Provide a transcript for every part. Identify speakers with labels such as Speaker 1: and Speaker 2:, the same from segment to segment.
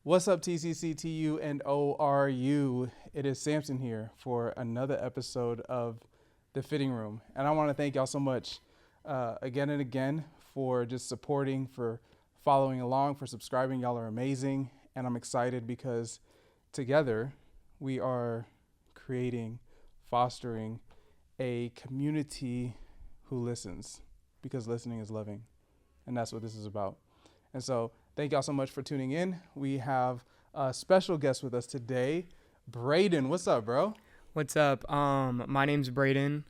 Speaker 1: What's up, TCCTU and ORU? It is Samson here for another episode of The Fitting Room. And I want to thank y'all so much again and again for just supporting, for following along, for subscribing. Y'all are amazing. And I'm excited because together we are creating, fostering a community who listens, because listening is loving. And that's what this is about. And so thank y'all so much for tuning in. We have a special guest with us today, Braden. What's up, bro?
Speaker 2: What's up? My name's Braden.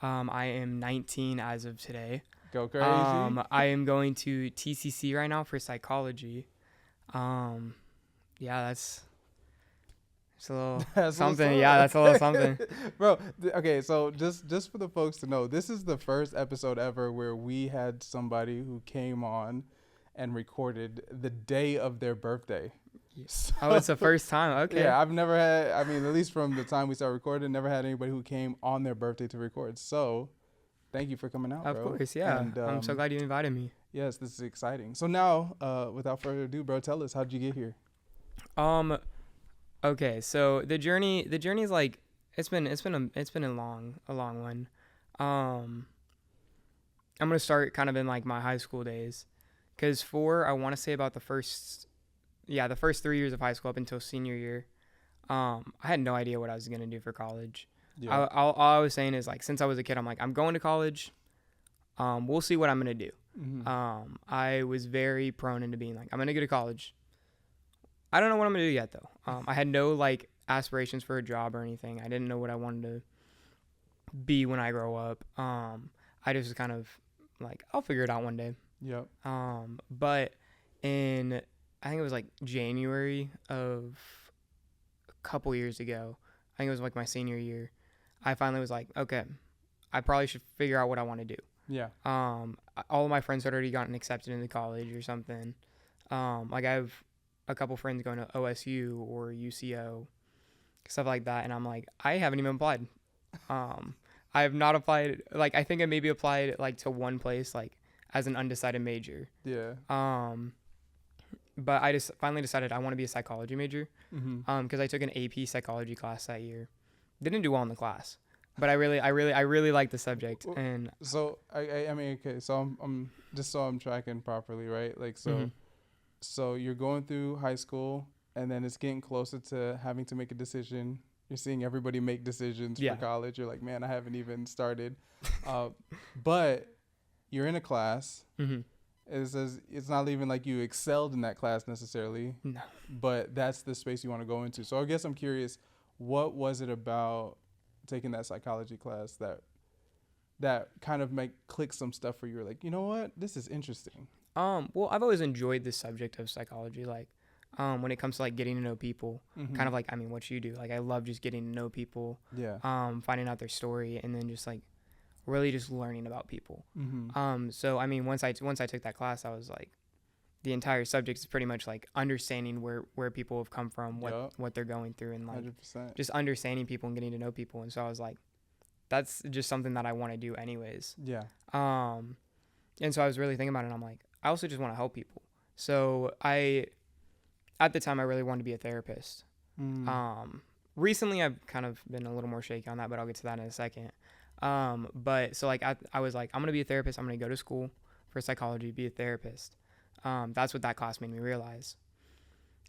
Speaker 2: I am 19 as of today.
Speaker 1: Go crazy.
Speaker 2: I am going to TCC right now for psychology. That's a little
Speaker 1: That's
Speaker 2: something.
Speaker 1: what's
Speaker 2: Yeah,
Speaker 1: up.
Speaker 2: that's a little something.
Speaker 1: Bro, okay, so just for the folks to know, this is the first episode ever where we had somebody who came on and recorded the day of their birthday. So,
Speaker 2: Oh, it's the first time. Okay.
Speaker 1: yeah, I've never had, at least from the time we started recording, never had anybody who came on their birthday to record. So thank you for coming out,
Speaker 2: Of
Speaker 1: bro.
Speaker 2: course, yeah.
Speaker 1: And,
Speaker 2: I'm so glad you invited me.
Speaker 1: Yes, this is exciting. So now, without further ado, bro, tell us, how'd you get here?
Speaker 2: Okay, so the journey is like it's been a long one. I'm gonna start kind of in like my high school days, because I want to say about the first 3 years of high school up until senior year, I had no idea what I was gonna do for college.
Speaker 1: Yeah.
Speaker 2: All I was saying is, like, since I was a kid, I'm like, I'm going to college. We'll see what I'm gonna do.
Speaker 1: Mm-hmm.
Speaker 2: I was very prone into being like, I'm gonna go to college. I don't know what I'm gonna do yet, though. I had no like aspirations for a job or anything. I didn't know what I wanted to be when I grow up. I just was kind of like, I'll figure it out one day.
Speaker 1: Yep.
Speaker 2: But in, I think it was like January of a couple years ago, I think it was like my senior year, I finally was like, okay, I probably should figure out what I want to do.
Speaker 1: Yeah.
Speaker 2: All of my friends had already gotten accepted into college or something. Like, I have a couple friends going to OSU or UCO, stuff like that, and I'm like, I haven't even applied. I have not applied. Like, I think I maybe applied like to one place, like as an undecided major.
Speaker 1: Yeah.
Speaker 2: But I just finally decided I want to be a psychology major.
Speaker 1: Mm-hmm.
Speaker 2: Because I took an AP psychology class that year. Didn't do well in the class, but I really liked the subject. And
Speaker 1: So I mean, okay, so I'm just so I'm tracking properly, right? Like, so
Speaker 2: Mhm.
Speaker 1: so you're going through high school, and then it's getting closer to having to make a decision. You're seeing everybody make decisions
Speaker 2: Yeah.
Speaker 1: for college. You're like, man, I haven't even started. But you're in a class.
Speaker 2: Mhm.
Speaker 1: It says it's not even like you excelled in that class necessarily,
Speaker 2: No.
Speaker 1: but that's the space you want to go into. So I guess I'm curious, what was it about taking that psychology class that kind of click some stuff for you? You're like, you know what, this is interesting.
Speaker 2: Well, I've always enjoyed this subject of psychology. Like, when it comes to like getting to know people,
Speaker 1: Mm-hmm.
Speaker 2: kind of like, I mean, what you do. Like, I love just getting to know people,
Speaker 1: Yeah.
Speaker 2: finding out their story, and then just like really just learning about people.
Speaker 1: Mm-hmm.
Speaker 2: So I mean, once I took that class, I was like, the entire subject is pretty much like understanding where people have come from,
Speaker 1: Yup.
Speaker 2: what they're going through, and like
Speaker 1: 100%.
Speaker 2: just understanding people and getting to know people. And so I was like, that's just something that I want to do anyways.
Speaker 1: Yeah.
Speaker 2: And so I was really thinking about it, and I'm like, I also just want to help people. So at the time, I really wanted to be a therapist.
Speaker 1: Mm.
Speaker 2: Recently I've kind of been a little more shaky on that, but I'll get to that in a second. But so like I was like, I'm going to be a therapist. I'm going to go to school for psychology, be a therapist. That's what that class made me realize.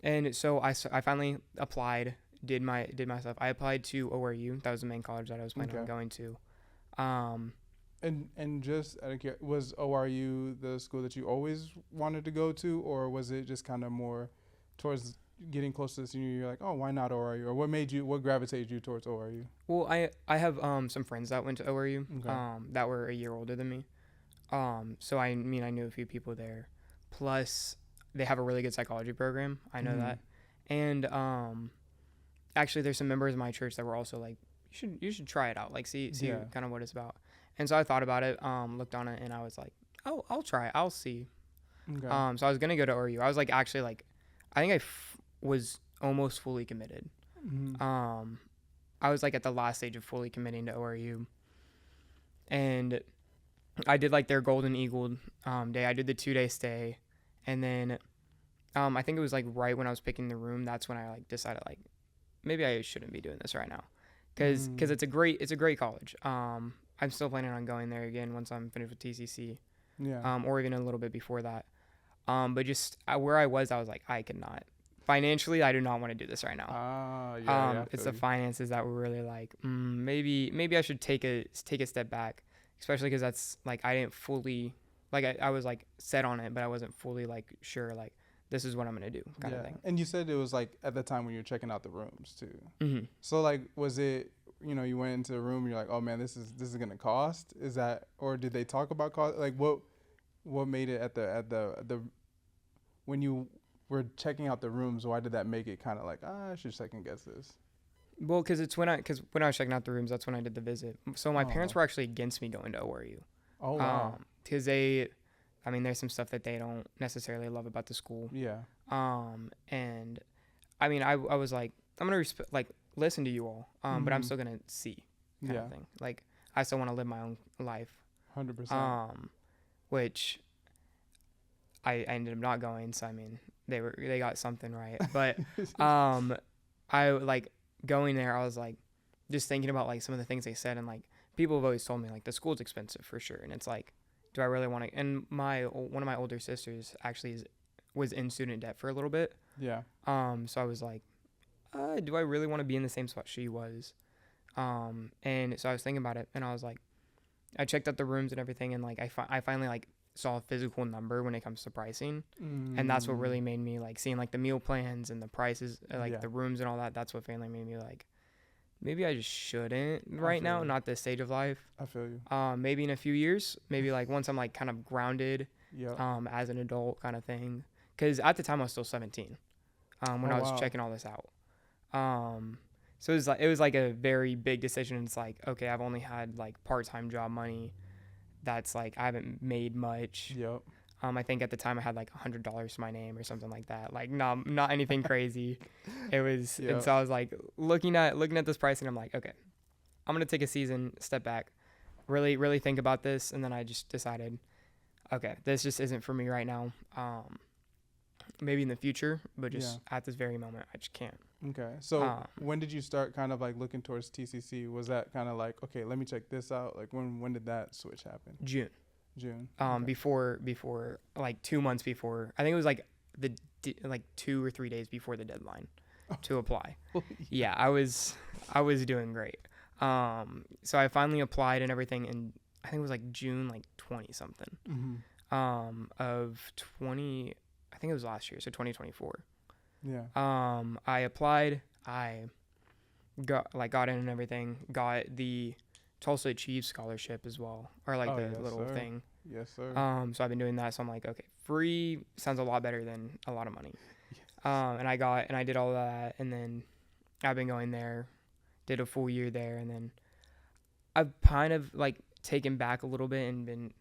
Speaker 2: And so I finally applied, did my stuff. I applied to ORU. That was the main college that I was planning on going to.
Speaker 1: And just out of was ORU the school that you always wanted to go to, or was it just kind of more towards getting close to the senior year? You're like, oh, why not ORU? Or what gravitated you towards ORU?
Speaker 2: Well, I have some friends that went to ORU,
Speaker 1: Okay.
Speaker 2: that were a year older than me. So I mean, I knew a few people there. Plus, they have a really good psychology program. I know
Speaker 1: Mhm.
Speaker 2: that. And actually, there's some members of my church that were also like, you should try it out, like see
Speaker 1: Yeah.
Speaker 2: kind of what it's about. And so I thought about it, looked on it, and I was like, oh, I'll try it. I'll see.
Speaker 1: Okay.
Speaker 2: So I was gonna go to ORU. I was like, actually, like, I think I was almost fully committed.
Speaker 1: Mhm.
Speaker 2: I was like at the last stage of fully committing to ORU, and I did like their Golden Eagle day. I did the 2-day stay, and then I think it was like right when I was picking the room. That's when I like decided like maybe I shouldn't be doing this right now, because it's a great college. I'm still planning on going there again once I'm finished with TCC.
Speaker 1: Yeah.
Speaker 2: Or even a little bit before that. But just where I was like I could not financially. I do not want to do this right now.
Speaker 1: Yeah.
Speaker 2: It's the finances that were really like maybe I should take a step back, especially because that's like I didn't fully like I was like set on it, but I wasn't fully like sure like this is what I'm gonna do kind of thing.
Speaker 1: And you said it was like at the time when you were checking out the rooms too.
Speaker 2: Mm-hmm.
Speaker 1: So like, was it, you went into the room and you're like, oh man, this is gonna cost? Is that, or did they talk about cost? Like what made it at the when you were checking out the rooms? Why did that make it kind of like, I should second guess this?
Speaker 2: Well, because when I was checking out the rooms, that's when I did the visit. So my parents were actually against me going to ORU.
Speaker 1: Oh wow.
Speaker 2: Because there's some stuff that they don't necessarily love about the school.
Speaker 1: Yeah.
Speaker 2: And I mean, I was like, I'm gonna listen to you all, but I'm still gonna see kind of thing. Like I still want to live my own life.
Speaker 1: 100%.
Speaker 2: Which I ended up not going. So I mean, they got something right. But I like going there. I was like just thinking about like some of the things they said, and like people have always told me like the school's expensive for sure, and it's like, do I really want to? And one of my older sisters actually was in student debt for a little bit.
Speaker 1: Yeah.
Speaker 2: So I was like, do I really want to be in the same spot she was? And so I was thinking about it, and I was like, I checked out the rooms and everything, and like I finally like saw a physical number when it comes to pricing, and that's what really made me like seeing like the meal plans and the prices, like the rooms and all that. That's what finally made me like, maybe I just shouldn't right now, not this stage of life.
Speaker 1: I feel you.
Speaker 2: Maybe in a few years, maybe like once I'm like kind of grounded,
Speaker 1: Yeah.
Speaker 2: as an adult kind of thing. Because at the time I was still 17, when I was checking all this out. So it was like a very big decision. It's like, okay, I've only had like part-time job money. That's like, I haven't made much.
Speaker 1: Yep.
Speaker 2: I think at the time I had like $100 to my name or something like that. Like not anything crazy. It was, and so I was like looking at this price, and I'm like, okay, I'm going to take a season, step back, really, really think about this. And then I just decided, okay, this just isn't for me right now. Maybe in the future, but just at this very moment, I just can't.
Speaker 1: Okay. So when did you start kind of like looking towards TCC? Was that kind of like, okay, let me check this out? Like when did that switch happen?
Speaker 2: June.
Speaker 1: Okay.
Speaker 2: Before like 2 months before, I think it was like like 2 or 3 days before the deadline to apply. Yeah, I was doing great. So I finally applied and everything, and I think it was like June like 20 something.
Speaker 1: Mm-hmm.
Speaker 2: Of 20, I think it was last year, so 2024.
Speaker 1: Yeah.
Speaker 2: I applied, I got in and everything, got the Tulsa Achieve scholarship as well, or like thing.
Speaker 1: Yes, sir.
Speaker 2: So I've been doing that. So I'm like, okay, free sounds a lot better than a lot of money.
Speaker 1: Yes.
Speaker 2: And I did all that, and then I've been going there, did a full year there, and then I've kind of like taken back a little bit and been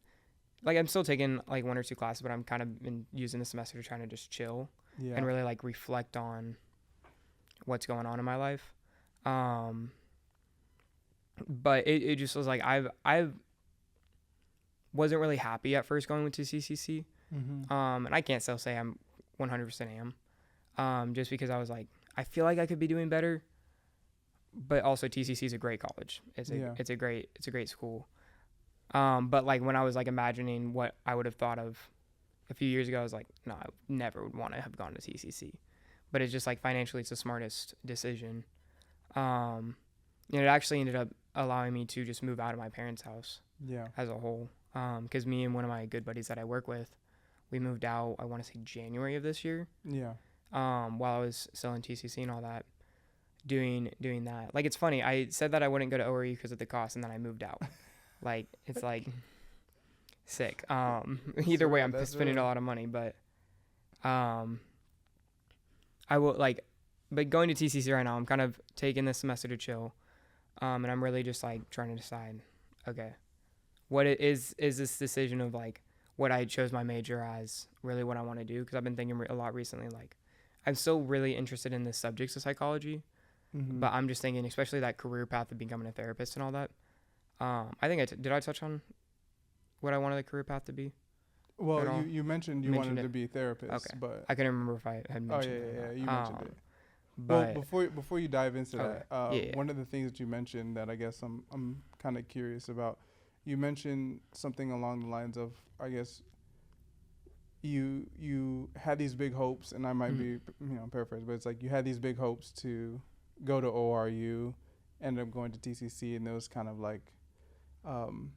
Speaker 2: like, I'm still taking like 1 or 2 classes, but I'm kind of been using the semester to trying to just chill and really like reflect on what's going on in my life. But it just was like, I wasn't really happy at first going to CCC.
Speaker 1: Mm-hmm.
Speaker 2: And I can't still say I'm 100% am, just because I was like, I feel like I could be doing better, but also TCC is a great college. It's a great school. But like when I was like imagining what I would have thought of a few years ago, I was like, no, I never would want to have gone to TCC. But it's just like financially, it's the smartest decision. It actually ended up allowing me to just move out of my parents' house. As a whole. Because me and one of my good buddies that I work with, we moved out, I want to say January of this year. While I was still in TCC and all that, doing that. Like, it's funny. I said that I wouldn't go to ORU because of the cost, and then I moved out. Like, it's like sick. Either way, I'm spending a lot of money, but I will like, but going to TCC right now, I'm kind of taking this semester to chill. And I'm really just like trying to decide, okay, what it is this decision of like what I chose my major as really what I want to do? Because I've been thinking a lot recently, like I'm still really interested in the subjects of psychology, but I'm just thinking, especially that career path of becoming a therapist and all that. I think did I touch on what I wanted the career path to be?
Speaker 1: Well,
Speaker 2: at all?
Speaker 1: you mentioned you
Speaker 2: Mentioned
Speaker 1: wanted
Speaker 2: it.
Speaker 1: to be a therapist,
Speaker 2: Okay.
Speaker 1: but
Speaker 2: I couldn't remember if I had
Speaker 1: oh
Speaker 2: mentioned it or
Speaker 1: yeah, you
Speaker 2: not.
Speaker 1: mentioned it. Well,
Speaker 2: But
Speaker 1: before you dive into
Speaker 2: okay.
Speaker 1: that,
Speaker 2: Yeah. Yeah.
Speaker 1: one of the things that you mentioned that I guess I'm kind of curious about, you mentioned something along the lines of, I guess you had these big hopes, and I might
Speaker 2: Mhm.
Speaker 1: be paraphrase, but it's like you had these big hopes to go to ORU, ended up going to TCC, and it was kind of like, um,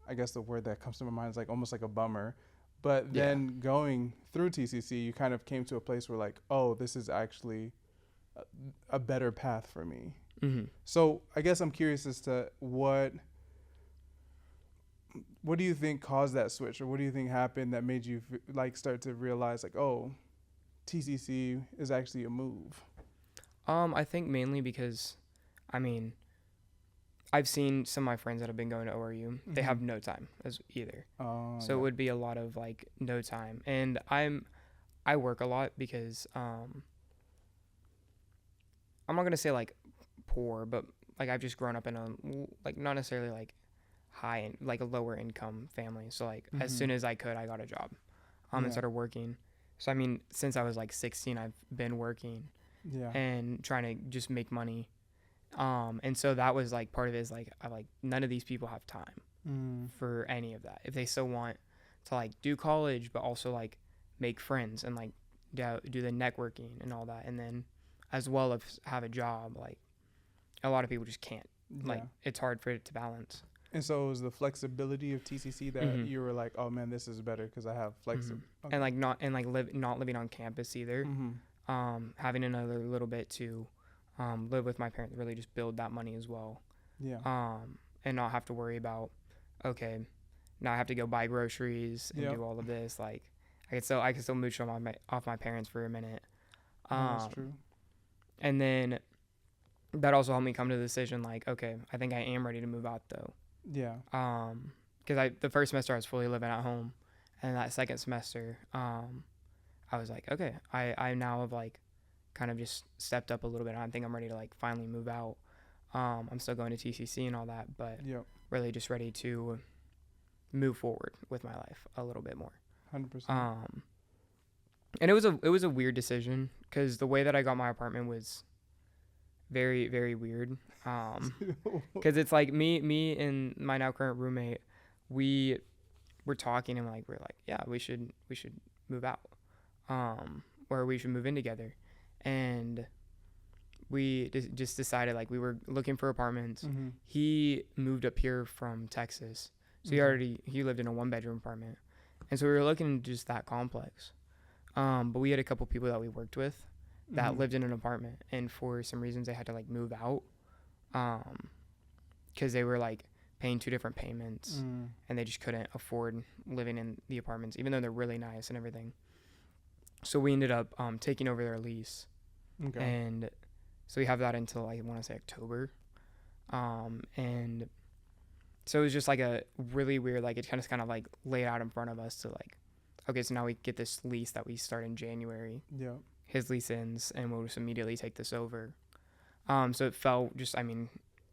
Speaker 1: I guess the word that comes to my mind is like almost like a bummer. But
Speaker 2: Yeah.
Speaker 1: then going through TCC, you kind of came to a place where like, oh, this is actually a better path for me.
Speaker 2: Mhm.
Speaker 1: So I guess I'm curious as to what do you think caused that switch, or what do you think happened that made you like start to realize like, oh, TCC is actually a move.
Speaker 2: I think mainly because, I mean, I've seen some of my friends that have been going to ORU. They
Speaker 1: Mm-hmm.
Speaker 2: have no time as either, so it
Speaker 1: Yeah.
Speaker 2: would be a lot of like no time. And I work a lot because I'm not gonna say like poor, but like I've just grown up in a like not necessarily like like a lower income family. So like as
Speaker 1: Mm-hmm.
Speaker 2: soon as I could, I got a job, and
Speaker 1: Yeah.
Speaker 2: started working. So I mean, since I was like 16, I've been working
Speaker 1: Yeah.
Speaker 2: and trying to just make money. And so that was like part of it is like I like none of these people have time
Speaker 1: Mm.
Speaker 2: for any of that. If they still want to like do college, but also like make friends and like do the networking and all that, and then as well as have a job, like a lot of people just can't.
Speaker 1: Yeah.
Speaker 2: Like it's hard for it to balance.
Speaker 1: And so it was the flexibility of TCC that
Speaker 2: Mhm.
Speaker 1: you were like, oh man, this is better because I have flexibility.
Speaker 2: Mhm. And like not living on campus either.
Speaker 1: Mm-hmm.
Speaker 2: Having another little bit to live with my parents, really just build that money as well.
Speaker 1: Yeah.
Speaker 2: And not have to worry about, okay, now I have to go buy groceries and
Speaker 1: Yep.
Speaker 2: do all of this. Like I could still mooch off my parents for a minute.
Speaker 1: No, that's true.
Speaker 2: And then that also helped me come to the decision like, okay, I think I am ready to move out though.
Speaker 1: Yeah.
Speaker 2: Because the first semester I was fully living at home, and that second semester, I was like, okay, I now have like kind of just stepped up a little bit. I think I'm ready to like finally move out. I'm still going to TCC and all that, but
Speaker 1: Yep.
Speaker 2: really just ready to move forward with my life a little bit more.
Speaker 1: 100%.
Speaker 2: And it was a weird decision because the way that I got my apartment was very, very weird. Because it's like me and my now current roommate, we were talking and we're like, yeah, we should move out, or we should move in together, and we just decided like we were looking for apartments.
Speaker 1: Mm-hmm.
Speaker 2: He moved up here from Texas, so
Speaker 1: Okay.
Speaker 2: he lived in a 1-bedroom apartment, and so we were looking at just that complex. But we had a couple people that we worked with that
Speaker 1: Mm-hmm.
Speaker 2: lived in an apartment, and for some reasons they had to like move out, because they were like paying 2 different payments,
Speaker 1: Mm.
Speaker 2: and they just couldn't afford living in the apartments, even though they're really nice and everything. So we ended up taking over their lease,
Speaker 1: Okay.
Speaker 2: and so we have that until I want to say October, and so it was just like a really weird, like it kind of like laid out in front of us to like, okay, so now we get this lease that we start in January.
Speaker 1: Yeah.
Speaker 2: His lease ends, and we'll just immediately take this over. So it felt just, I mean,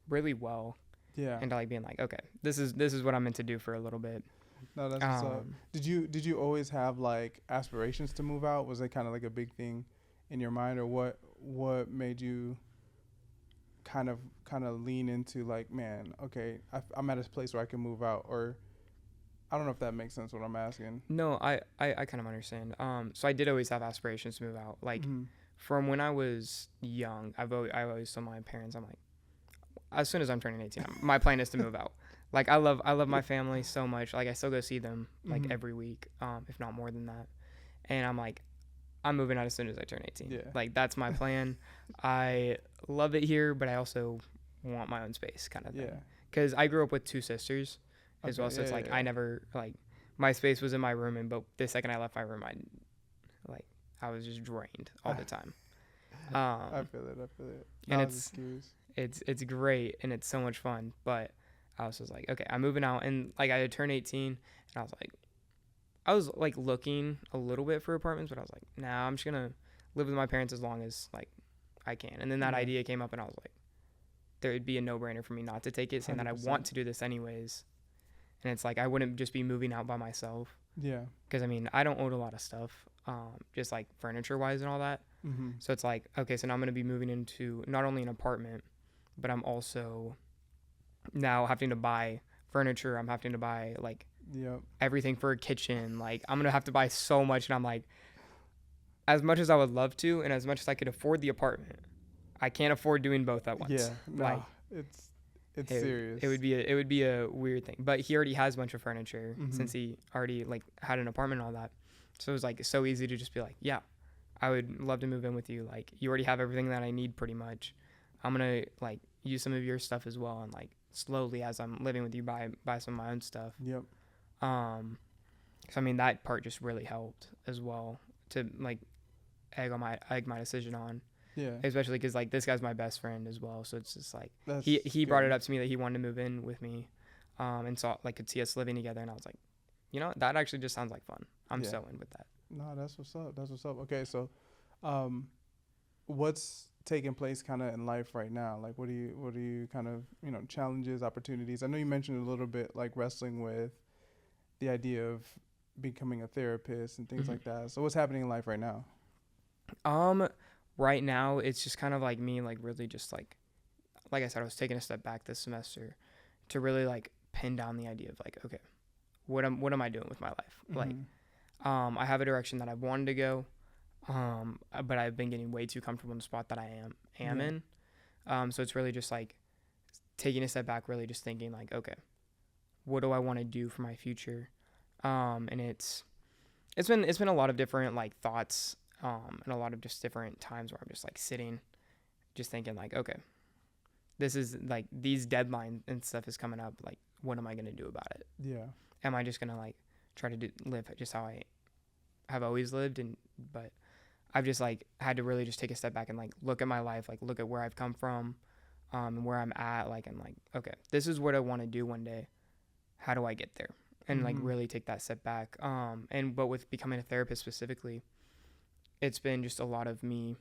Speaker 2: really well,
Speaker 1: Yeah.
Speaker 2: and like being like, okay, this is what I'm meant to do for a little bit.
Speaker 1: No, that's what's up.
Speaker 2: Um,
Speaker 1: Did you always have like aspirations to move out? Was that kind of like a big thing in your mind, or what made you kind of lean into like, man, okay, I'm at a place where I can move out, or I don't know if that makes sense what I'm asking.
Speaker 2: no, I kind of understand. So I did always have aspirations to move out. Like
Speaker 1: Mm-hmm.
Speaker 2: from when I was young, I always told my parents, I'm like, as soon as I'm turning 18, my plan is to move out. Like I love my family so much. Like I still go see them like
Speaker 1: Mhm.
Speaker 2: every week, if not more than that. And I'm like, I'm moving out as soon as I turn 18.
Speaker 1: Yeah.
Speaker 2: Like that's my plan. I love it here, but I also want my own space kind of thing.
Speaker 1: Yeah.
Speaker 2: Because I grew up with 2 sisters as
Speaker 1: Okay,
Speaker 2: well. So it's
Speaker 1: yeah,
Speaker 2: like
Speaker 1: yeah,
Speaker 2: I
Speaker 1: yeah.
Speaker 2: never like my space was in my room, but the second I left my room, I was just drained all the time.
Speaker 1: I feel it. I feel it.
Speaker 2: And
Speaker 1: No, I was just curious.
Speaker 2: it's great and it's so much fun, but I was just like, okay, I'm moving out, and like I had turned 18, and I was like looking a little bit for apartments, but I was like, nah, I'm just gonna live with my parents as long as like I can. And then that
Speaker 1: Yeah.
Speaker 2: idea came up, and I was like, there would be a no-brainer for me not to take it, saying that I
Speaker 1: 100%.
Speaker 2: want to do this anyways. And it's like I wouldn't just be moving out by myself.
Speaker 1: Yeah.
Speaker 2: Because I mean, I don't own a lot of stuff, just like furniture wise and all that.
Speaker 1: Mm-hmm.
Speaker 2: So it's like, okay, so now I'm going to be moving into not only an apartment, but I'm also now having to buy furniture. I'm having to buy like
Speaker 1: Yep.
Speaker 2: everything for a kitchen. Like I'm going to have to buy so much. And I'm like, as much as I would love to, and as much as I could afford the apartment, I can't afford doing both at once.
Speaker 1: Yeah.
Speaker 2: Like
Speaker 1: No, it's
Speaker 2: it
Speaker 1: serious.
Speaker 2: would be a weird thing. But he already has a bunch of furniture
Speaker 1: Mm-hmm.
Speaker 2: since he already like had an apartment and all that. So it was like so easy to just be like, yeah, I would love to move in with you. Like you already have everything that I need pretty much. I'm gonna like use some of your stuff as well, and like slowly as I'm living with you, buy some of my own stuff.
Speaker 1: Yep.
Speaker 2: So I mean that part just really helped as well to like egg my decision on,
Speaker 1: Yeah.
Speaker 2: especially because like this guy's my best friend as well. So it's just like
Speaker 1: That's
Speaker 2: he brought it
Speaker 1: good.
Speaker 2: up to me that he wanted to move in with me, and saw like could see us living together, and I was like, you know, that actually just sounds like fun. I'm
Speaker 1: Yeah.
Speaker 2: so in with that.
Speaker 1: No, that's what's up. That's what's up. Okay, so, um, what's taking place kind of in life right now? Like, what are you kind of, challenges, opportunities? I know you mentioned a little bit like wrestling with the idea of becoming a therapist and things
Speaker 2: Mhm.
Speaker 1: like that. So, what's happening in life right now?
Speaker 2: Um, right now it's just kind of like me, like really just like I said, I was taking a step back this semester to really like pin down the idea of like, okay, what am I doing with my life? Like,
Speaker 1: Mm-hmm.
Speaker 2: I have a direction that I wanted to go, but I've been getting way too comfortable in the spot that I am
Speaker 1: Yeah.
Speaker 2: in. So it's really just like taking a step back, really just thinking like, okay, what do I want to do for my future? And it's been a lot of different like thoughts, and a lot of just different times where I'm just like sitting, just thinking like, okay, this is like these deadlines and stuff is coming up. Like, what am I gonna do about it?
Speaker 1: Yeah.
Speaker 2: Am I just gonna like try to live just how I have always lived? But I've just like had to really just take a step back and like look at my life, like look at where I've come from, and where I'm at, like, and like, okay, this is what I want to do one day. How do I get there? And like
Speaker 1: Mm-hmm.
Speaker 2: really take that step back. But with becoming a therapist specifically, it's been just a lot of me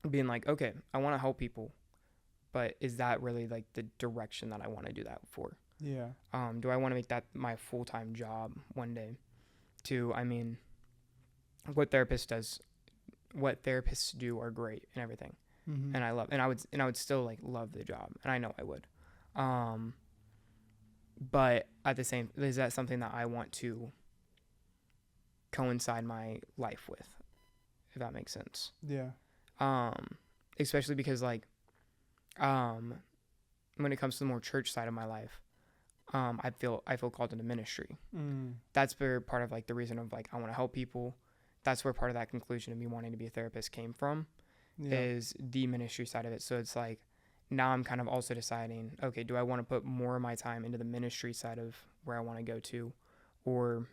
Speaker 2: being like, okay, I want to help people, but is that really like the direction that I want to do that for?
Speaker 1: Yeah.
Speaker 2: Do I want to make that my full time job one day? I mean, what therapist does, what therapists do are great and everything,
Speaker 1: Mm-hmm.
Speaker 2: and I would still like love the job, and I know I would. Um, but at the same, is that something that I want to coincide my life with, if that makes sense?
Speaker 1: Yeah.
Speaker 2: Um, Especially because like, um, when it comes to the more church side of my life, I feel called into ministry.
Speaker 1: Mm.
Speaker 2: That's where part of like the reason of like I want to help people. That's where part of that conclusion of me wanting to be a therapist came from,
Speaker 1: Yeah.
Speaker 2: is the ministry side of it. So it's like now I'm kind of also deciding, okay, do I want to put more of my time into the ministry side of where I want to go to, or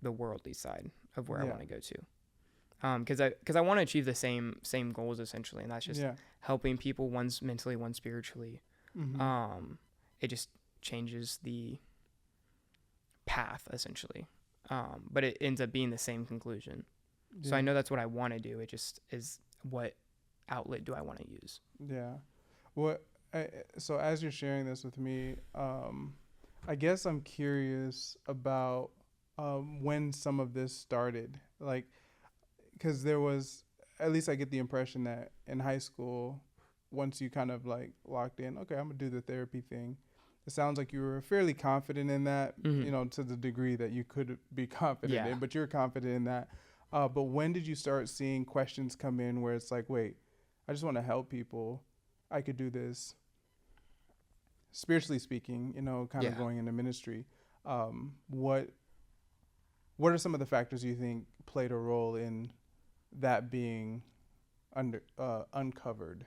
Speaker 2: the worldly side of where I
Speaker 1: Yeah.
Speaker 2: want to go to? Because I want to achieve the same goals essentially, and that's just
Speaker 1: Yeah.
Speaker 2: helping people, one's mentally, one spiritually.
Speaker 1: Mm-hmm.
Speaker 2: It just changes the path essentially, but it ends up being the same conclusion. So I
Speaker 1: Yeah.
Speaker 2: know that's what I want to do. It just is, what outlet do I want to use?
Speaker 1: Yeah. What? So as you're sharing this with me, I guess I'm curious about when some of this started. Like, because there was, at least I get the impression that in high school, once you kind of like locked in, okay, I'm gonna do the therapy thing. It sounds like you were fairly confident in that,
Speaker 2: Mm-hmm.
Speaker 1: to the degree that you could be confident
Speaker 2: Yeah.
Speaker 1: in, but you're confident in that. But when did you start seeing questions come in where it's like, wait, I just want to help people. I could do this spiritually speaking, kind of
Speaker 2: Yeah.
Speaker 1: going into ministry. What are some of the factors you think played a role in that being uncovered?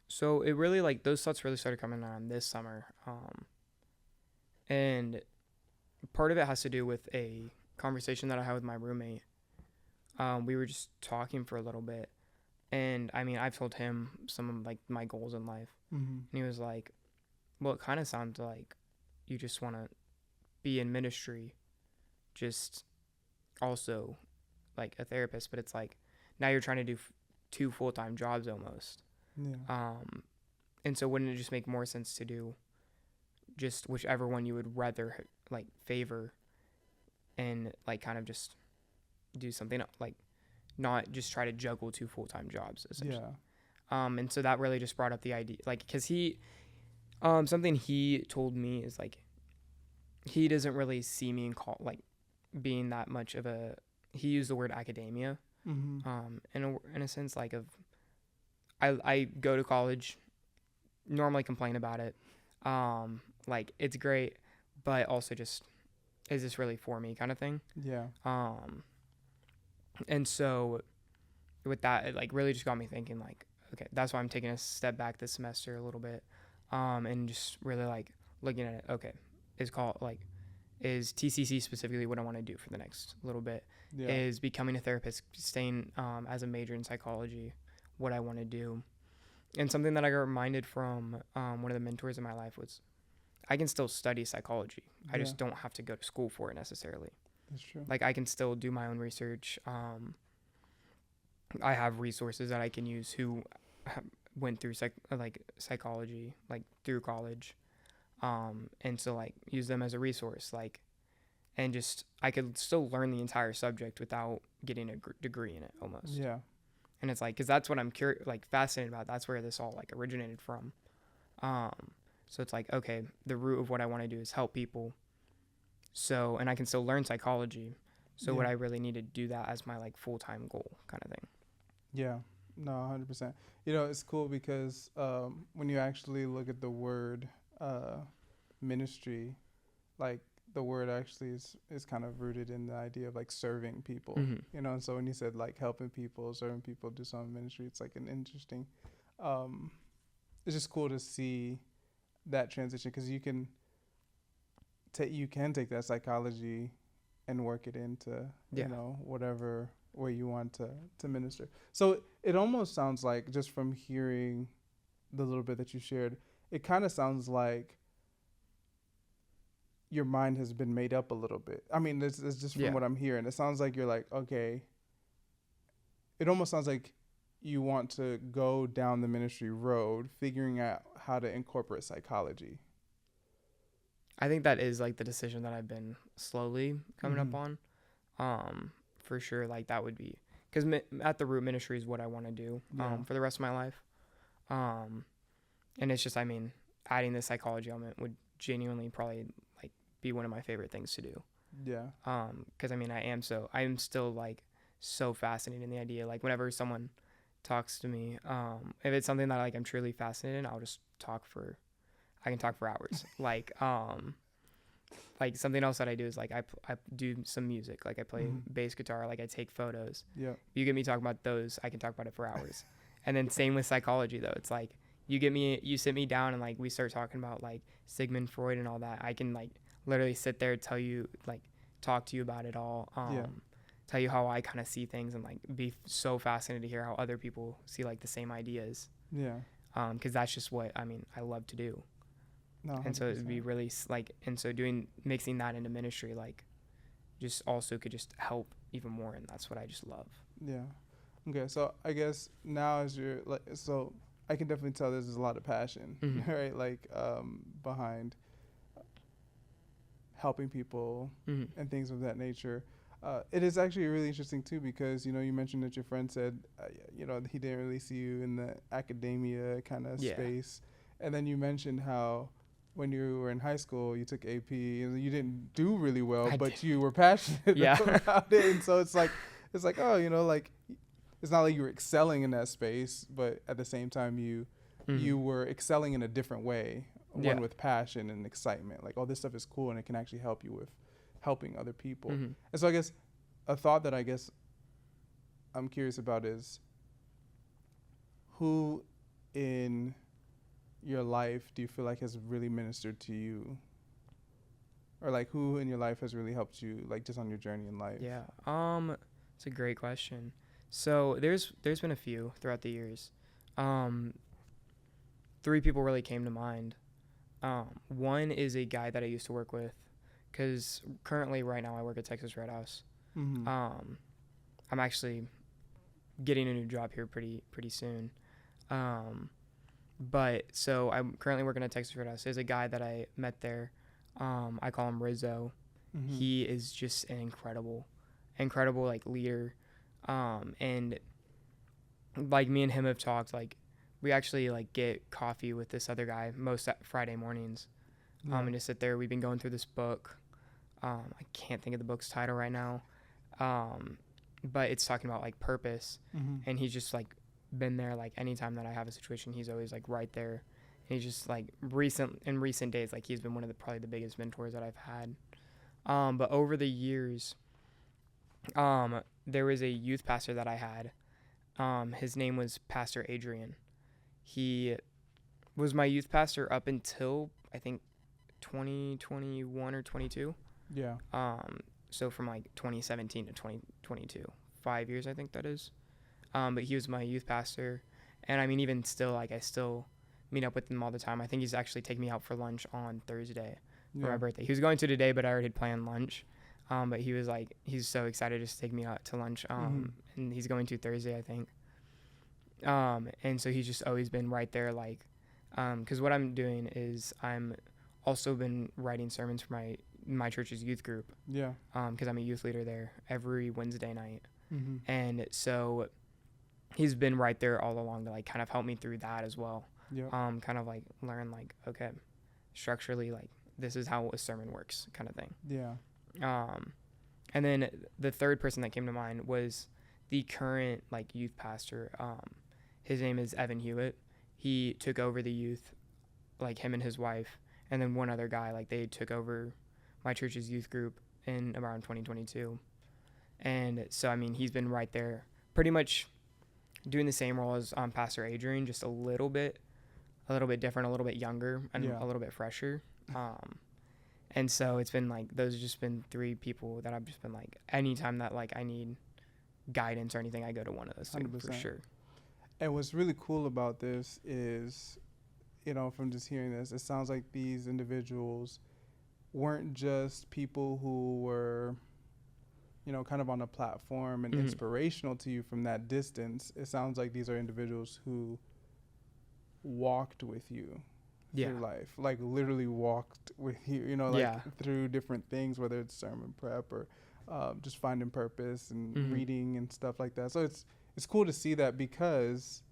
Speaker 2: So it really like those thoughts really started coming on this summer, and part of it has to do with a conversation that I had with my roommate. We were just talking for a little bit, and I mean, I've told him some of like my goals in life,
Speaker 1: Mm-hmm.
Speaker 2: and he was like, "Well, it kind of sounds like you just want to be in ministry, just also like a therapist, but it's like now you're trying to do two full-time jobs almost."
Speaker 1: Yeah.
Speaker 2: And so wouldn't it just make more sense to do just whichever one you would rather like favor, and like kind of just do something like not just try to juggle two full-time jobs essentially. And so that really just brought up the idea, like, because something he told me is like he doesn't really see me like being that much of a, he used the word academia, in a sense, like of I go to college, normally complain about it, like it's great, but also just, is this really for me kind of thing. And so with that, it like really just got me thinking, like, okay, that's why I'm taking a step back this semester a little bit, and just really like looking at it. Okay, is TCC specifically what I want to do for the next little bit? Is becoming a therapist, staying as a major in psychology, what I want to do. And something that I got reminded from one of the mentors in my life was, I can still study psychology. I just don't have to go to school for it necessarily.
Speaker 1: That's true.
Speaker 2: Like I can still do my own research. I have resources that I can use who went through psychology, like through college. And so like use them as a resource, like, and just, I could still learn the entire subject without getting a degree in it almost. And it's like, cause that's what I'm fascinated about. That's where this all like originated from. So it's like, okay, the root of what I want to do is help people. So, and I can still learn psychology. So would I really need to do that as my like full-time goal kind of thing?
Speaker 1: Yeah, no, 100%. You know, it's cool because when you actually look at the word ministry, like the word actually is kind of rooted in the idea of like serving people, you know. And so when you said like helping people, serving people, do some ministry, it's like an interesting, it's just cool to see that transition, because you can take that psychology and work it into you know, whatever way you want to minister. So it almost sounds like, just from hearing the little bit that you shared, it kind of sounds like your mind has been made up a little bit. I mean, it's just from what I'm hearing. It sounds like you're like, okay, it almost sounds like you want to go down the ministry road, figuring out how to incorporate psychology.
Speaker 2: I think that is like the decision that I've been slowly coming up on. For sure, like that would be, because at the root, ministry is what I want to do for the rest of my life. And it's just, I mean, adding the psychology element would genuinely probably like be one of my favorite things to do. Because I mean, I am still like so fascinated in the idea. Like whenever someone talks to me, if it's something that like I'm truly fascinated in, I'll just I can talk for hours. Like something else that I do is like I do some music. Like I play bass guitar. Like I take photos. You get me talking about those, I can talk about it for hours. And then same with psychology though. It's like you sit me down and like we start talking about like Sigmund Freud and all that. I can like literally sit there, talk to you about it all. Tell you how I kind of see things, and like be so fascinated to hear how other people see like the same ideas. Because that's just what I mean, I love to do. No, and so it would be really like, and so mixing that into ministry, like just also could just help even more. And that's what I just love.
Speaker 1: Okay. So I guess now as you're like, so I can definitely tell there's a lot of passion, right? Like, behind helping people and things of that nature. It is actually really interesting too, because, you know, you mentioned that your friend said, you know, he didn't really see you in the academia kind of space. And then you mentioned how when you were in high school, you took AP and you didn't do really well, but you were passionate about it. And so it's like, oh, you know, like it's not like you were excelling in that space, but at the same time you were excelling in a different way, one with passion and excitement. Like, oh, this stuff is cool and it can actually help you with helping other people. And so I guess a thought that I guess I'm curious about is, who in your life do you feel like has really ministered to you, or like who in your life has really helped you, like just on your journey in life?
Speaker 2: It's a great question. So there's been a few throughout the years. 3 people really came to mind. One is a guy that I used to work with, because currently right now I work at Texas Red House. I'm actually getting a new job here pretty soon. But so I'm currently working at Texas Red House. There's a guy that I met there. I call him Rizzo. He is just an incredible like leader. And like me and him have talked, like we actually like get coffee with this other guy most Friday mornings. And just sit there. We've been going through this book. I can't think of the book's title right now. But it's talking about like purpose. And he's just like been there, like anytime that I have a situation, he's always like right there. And he's just like in recent days, like he's been one of probably the biggest mentors that I've had. But over the years, there was a youth pastor that I had. His name was Pastor Adrian. He was my youth pastor up until I think 2021 or 22.
Speaker 1: Yeah.
Speaker 2: So from like 2017 to 2022, 5 years I think that is. But he was my youth pastor, and I mean even still, like I still meet up with him all the time. I think he's actually taking me out for lunch on Thursday for my birthday. He was going to today, but I already had planned lunch. But he was like, he's so excited just to take me out to lunch. And he's going to Thursday, I think. And so he's just always been right there, like, because what I'm doing is I'm also been writing sermons for my church's youth group.
Speaker 1: Yeah.
Speaker 2: Because I'm a youth leader there every Wednesday night. And so he's been right there all along to like kind of help me through that as well.
Speaker 1: Yeah.
Speaker 2: Kind of like learn like, okay, structurally, like this is how a sermon works kind of thing.
Speaker 1: Yeah.
Speaker 2: And then the third person that came to mind was the current like youth pastor. His name is Evan Hewitt. He took over the youth, like him and his wife, and then one other guy, like they took over my church's youth group in around 2022. And so, I mean, he's been right there pretty much doing the same role as Pastor Adrian, just a little bit different, a little bit younger, and a little bit fresher. And so it's been like, those have just been three people that I've just been like, anytime that like I need guidance or anything, I go to one of those two
Speaker 1: 100%.
Speaker 2: for sure.
Speaker 1: And what's really cool about this is, you know, from just hearing this, it sounds like these individuals weren't just people who were, you know, kind of on a platform and inspirational to you from that distance. It sounds like these are individuals who walked with you through life, like literally walked with you, you know, like through different things, whether it's sermon prep or just finding purpose and reading and stuff like that. So it's cool to see that, because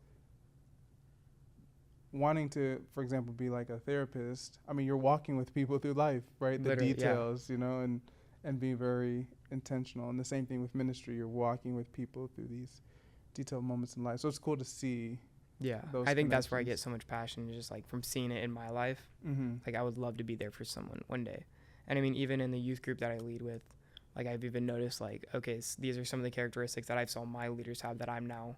Speaker 1: wanting to, for example, be like a therapist, I mean, you're walking with people through life, right?
Speaker 2: Literally,
Speaker 1: the details, you know, and being very intentional. And the same thing with ministry, you're walking with people through these detailed moments in life. So it's cool to see.
Speaker 2: Yeah, I think that's where I get so much passion, just like from seeing it in my life. Like I would love to be there for someone one day. And I mean, even in the youth group that I lead with, like I've even noticed like, okay, these are some of the characteristics that I saw my leaders have that I'm now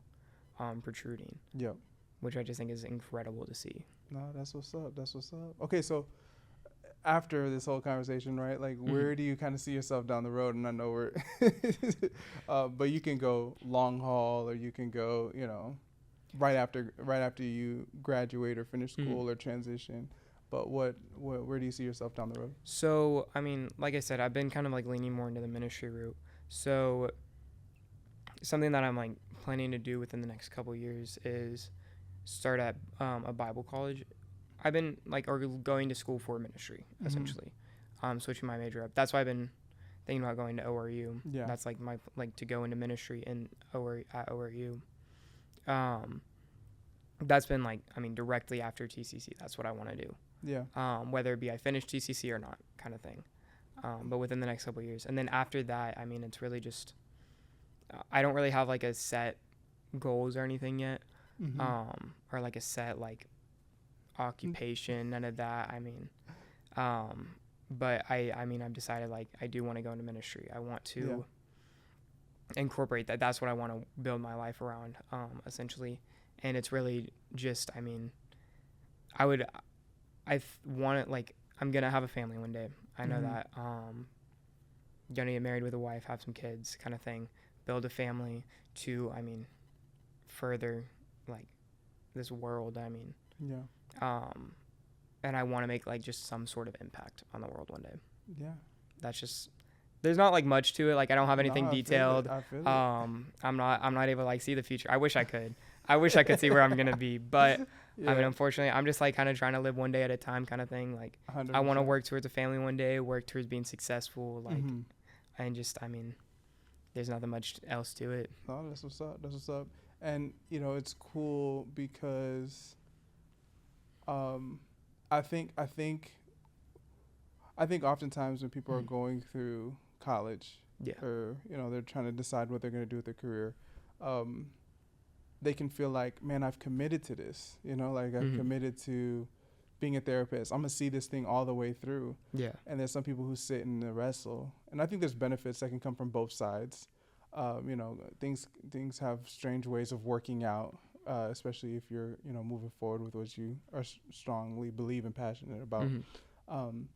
Speaker 2: protruding. Yep. Which I just think is incredible to see.
Speaker 1: No, that's what's up. That's what's up. Okay, so after this whole conversation, right, like where do you kind of see yourself down the road? And I know we're, but you can go long haul, or you can go, you know, right after you graduate or finish school or transition. But where do you see yourself down the road?
Speaker 2: So, I mean, like I said, I've been kind of like leaning more into the ministry route. So something that I'm like planning to do within the next couple of years is start at a Bible college. I've been like, or going to school for ministry, essentially, switching my major up. That's why I've been thinking about going to ORU. Yeah. That's like my, like to go into ministry at ORU. That's been like, I mean, directly after TCC, that's what I want to do. Yeah. Whether it be I finish TCC or not, kind of thing. But within the next couple of years. And then after that, I mean, it's really just, I don't really have like a set goals or anything yet. Or like a set like occupation, none of that. I mean, but I mean, I've decided like I do want to go into ministry. I want to incorporate that. That's what I want to build my life around, essentially. And it's really just, I mean, I want it, like, I'm going to have a family one day. I know that. Going to get married with a wife, have some kids kind of thing, build a family to, I mean, further, like, this world, I mean. Yeah. And I want to make, like, just some sort of impact on the world one day. Yeah. That's just, there's not, like, much to it. Like, I don't have anything detailed. I feel it. I'm not able to, like, see the future. I wish I could. I wish I could see where I'm going to be. But I mean,
Speaker 1: Yeah,
Speaker 2: unfortunately, I'm just like kind of trying to live one day at a time kind of thing. Like, I want to
Speaker 1: 100%.
Speaker 2: work towards a family one day, work towards being successful. Like,
Speaker 1: Mm-hmm.
Speaker 2: and just, I mean, there's nothing much else to it.
Speaker 1: No, that's what's up. That's what's up. And it's cool because um, I think oftentimes when people are
Speaker 2: Mhm.
Speaker 1: going through college,
Speaker 2: Yeah.
Speaker 1: or they're trying to decide what they're going to do with their career, um, they can feel like, man, I've committed to this. Like I've
Speaker 2: Hmm.
Speaker 1: committed to being a therapist. I'm gonna see this thing all the way through.
Speaker 2: Yeah.
Speaker 1: And there's some people who sit in the wrestle, and I think there's benefits that can come from both sides. Things have strange ways of working out, especially if you're moving forward with what you are strongly believe and passionate about.
Speaker 2: Hmm.
Speaker 1: Um,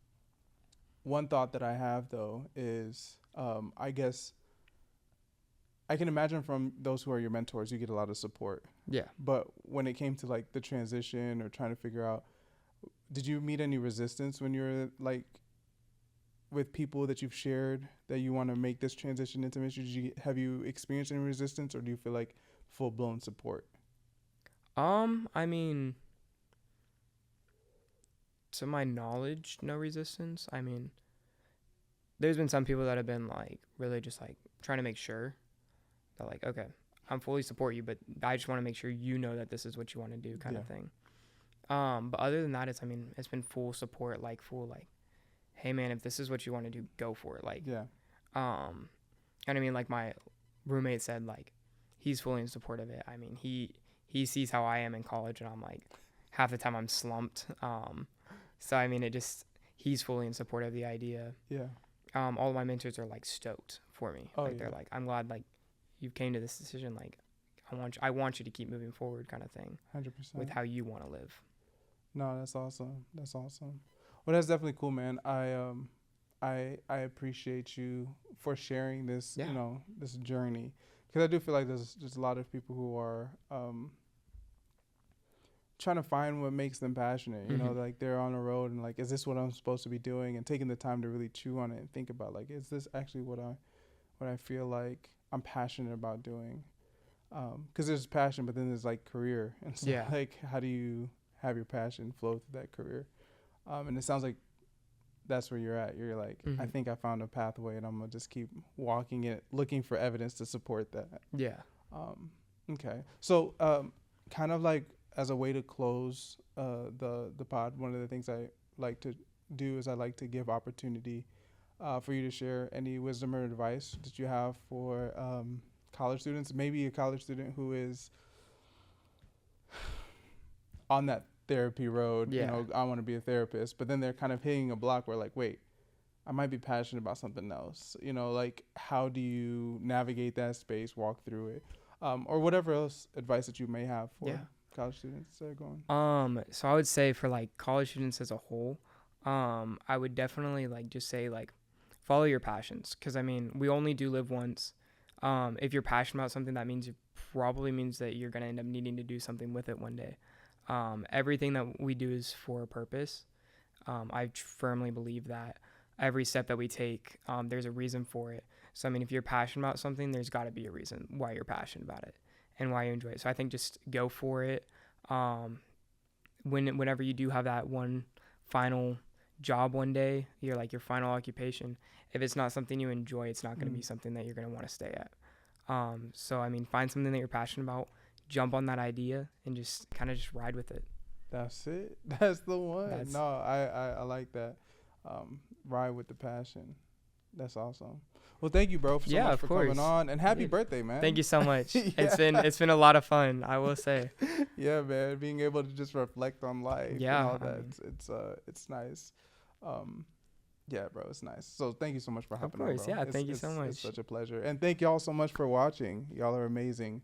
Speaker 1: One thought that I have though is, I guess I can imagine from those who are your mentors, you get a lot of support.
Speaker 2: Yeah.
Speaker 1: But when it came to like the transition or trying to figure out, did you meet any resistance when you're like with people that you've shared that you want to make this transition into ministry? Have you experienced any resistance, or do you feel like full blown support?
Speaker 2: I mean, to my knowledge, no resistance. I mean, there's been some people that have been like really just like trying to make sure that like, okay, I'm fully support you, but I just want to make sure you know that this is what you want to do, kind
Speaker 1: Yeah.
Speaker 2: of thing. But other than that, I mean, it's been full support, like full like, hey man, if this is what you want to do, go for it. Like,
Speaker 1: Yeah.
Speaker 2: um, and I mean, like my roommate said, like he's fully in support of it. I mean, he sees how I am in college, and I'm like, half the time I'm slumped. So I mean, it just he's fully in support of the idea.
Speaker 1: Yeah.
Speaker 2: All of my mentors are like stoked for me.
Speaker 1: Oh
Speaker 2: Like
Speaker 1: yeah.
Speaker 2: they're like, I'm glad like you came to this decision. Like I want you to keep moving forward, kind of thing,
Speaker 1: 100%.
Speaker 2: with how you want to live.
Speaker 1: No, that's awesome. That's awesome. Well, that's definitely cool, man. I appreciate you for sharing this,
Speaker 2: Yeah.
Speaker 1: this journey, because I do feel like there's a lot of people who are trying to find what makes them passionate.
Speaker 2: Hmm.
Speaker 1: Like they're on the road and like, is this what I'm supposed to be doing? And taking the time to really chew on it and think about like, is this actually what I feel like I'm passionate about doing? Because there's passion, but then there's like career, and so
Speaker 2: Yeah.
Speaker 1: like, how do you have your passion flow through that career? And it sounds like that's where you're at. You're like, I
Speaker 2: Hmm.
Speaker 1: think I found a pathway, and I'm gonna just keep walking it, looking for evidence to support that.
Speaker 2: Yeah.
Speaker 1: Okay, so kind of like as a way to close the pod, one of the things I like to do is I like to give opportunity for you to share any wisdom or advice that you have for college students. Maybe a college student who is on that therapy road.
Speaker 2: Yeah.
Speaker 1: I want to be a therapist, but then they're kind of hitting a block where like, wait, I might be passionate about something else. Like how do you navigate that space, walk through it, or whatever else advice that you may have for
Speaker 2: Yeah.
Speaker 1: college students that are going.
Speaker 2: So I would say for like college students as a whole, I would definitely like just say like follow your passions, because I mean we only do live once. If you're passionate about something, that means it probably means that you're gonna end up needing to do something with it one day. Everything that we do is for a purpose. I firmly believe that every step that we take, there's a reason for it. So I mean, if you're passionate about something, there's got to be a reason why you're passionate about it and why you enjoy it. So I think just go for it. Um, whenever you do have that one final job one day, you're like your final occupation. If it's not something you enjoy, it's not going to be something that you're going to want to stay at. So I mean, find something that you're passionate about, jump on that idea, and just kind of just ride with it.
Speaker 1: That's it. That's the one.
Speaker 2: That's
Speaker 1: No, I like that. Ride with the passion. That's awesome. Well, thank you, bro, so
Speaker 2: Yeah,
Speaker 1: much
Speaker 2: of
Speaker 1: for
Speaker 2: course.
Speaker 1: coming on, and happy
Speaker 2: Yeah.
Speaker 1: birthday, man.
Speaker 2: Thank you so much.
Speaker 1: Yeah.
Speaker 2: It's been a lot of fun, I will say.
Speaker 1: Yeah, man. Being able to just reflect on life
Speaker 2: Yeah,
Speaker 1: and all
Speaker 2: I
Speaker 1: that,
Speaker 2: mean,
Speaker 1: it's nice. Um, yeah, bro, it's nice. So thank you so much for
Speaker 2: of
Speaker 1: hopping on,
Speaker 2: course.
Speaker 1: bro.
Speaker 2: Yeah,
Speaker 1: It's,
Speaker 2: thank you so
Speaker 1: it's
Speaker 2: much.
Speaker 1: it's such a pleasure, and thank y'all so much for watching. Y'all are amazing,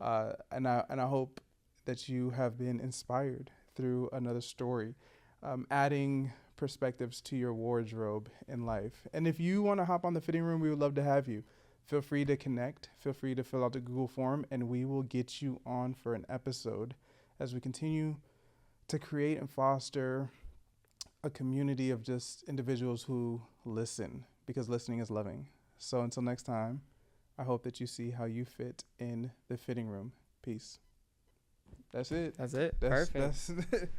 Speaker 1: and I hope that you have been inspired through another story, adding perspectives to your wardrobe in life. And if you want to hop on the fitting room, we would love to have you. Feel free to connect. Feel free to fill out the Google form, and we will get you on for an episode as we continue to create and foster a community of just individuals who listen, because listening is loving. So until next time, I hope that you see how you fit in the fitting room. Peace. That's it.
Speaker 2: That's it.
Speaker 1: That's
Speaker 2: Perfect.
Speaker 1: that's